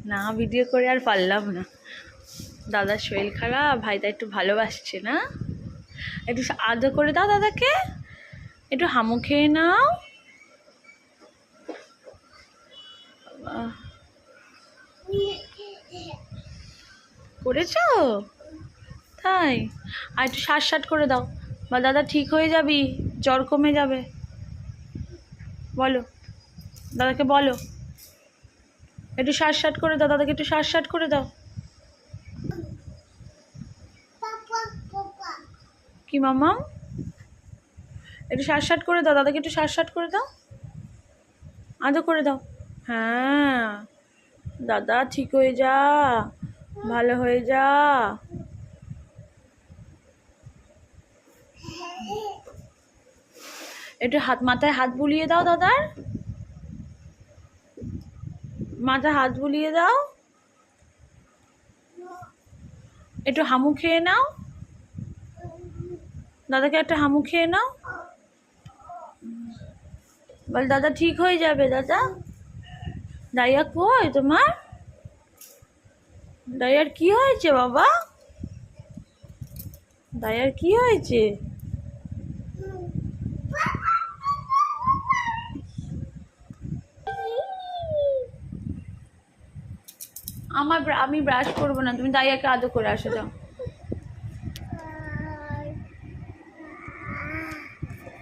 না ভিডিও করে আর পারলাম না, দাদার শরীর খারাপ, ভাইটা একটু ভালোবাসছে না, একটু আদর করে দাও দাদাকে, একটু হামু খেয়ে নাও। করেছো তাই? আর একটু শ্বাস করে দাও, বা দাদা ঠিক হয়ে যাবি, জ্বর কমে যাবে। বলো দাদাকে, বলো একটু শ্বাস করে দাও, দাদাকে একটু শ্বাস করে দাও। কি মামা? একটু শ্বাস করে দাও, দাদাকে একটু শ্বাস করে দাও, আদর করে দাও। হ্যাঁ দাদা ঠিক হয়ে যা, ভালো হয়ে যা। একটু মাথায় হাত বুলিয়ে দাও দাদার, মাথায় হাত বুলিয়ে দাও। একটু হামু খেয়ে নাও, দাদাকে একটা হামু খেয়ে নাও। বল দাদা ঠিক হয়ে যাবে। দাদা ডাইয়া কই তোমার? ডাইয়ার কি হয়েছে বাবা? ডাইয়ার কি হয়েছে? আমি ব্রাশ করবো না, তুমি দাইয়াকে আদর করে আসো যাও।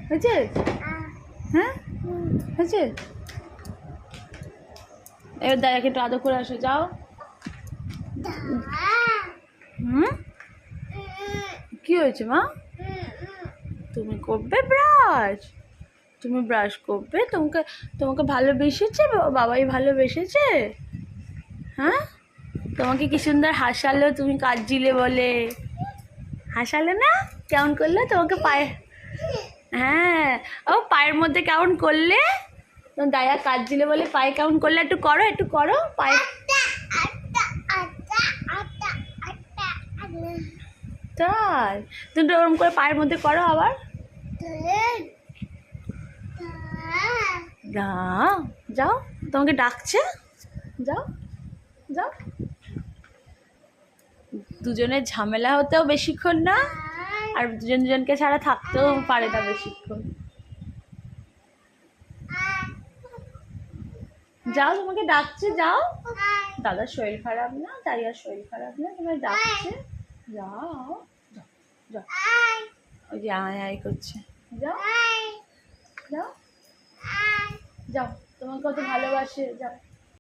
হয়েছে? হ্যাঁ হয়েছে। এবার দাইয়াকে একটু আদর করে আসো যাও। কি হয়েছে মা? তুমি করবে ব্রাশ? তুমি ব্রাশ করবে? তোমাকে ভালোবেসেছে বাবাই ভালোবেসেছে? হ্যাঁ তোমাকে কি সুন্দর হাসালো, তুমি কাঁদছিলে বলে হাসালে না? কেমন করলে তোমাকে পায়ে? হ্যাঁ ও পায়ের মধ্যে কেমন করলে? তোমার দায়া কাঁদছিলে বলে পায়ে কেমন করলে? একটু করো, একটু করো পায়ে। তাই তুমি তো ওরকম করে পায়ের মধ্যে করো আবার। যাও যাও, তোমাকে ডাকছে, যাও যাও। দুজনের ঝামেলা হতেও বেশিক্ষণ না, আর দুজনকে ছাড়া থাকতেও পারে না বেশিক্ষণ। যাও তোমাকে ডাকছে, যাও। দাদার শরীর খারাপ না, দাইয়ার শরীর খারাপ না, তোমার ডাকছে, যাও যাও। ওই যে আয় আয় করছে, যাও যাও যাও, তোমাকে কত ভালোবাসে, যাও।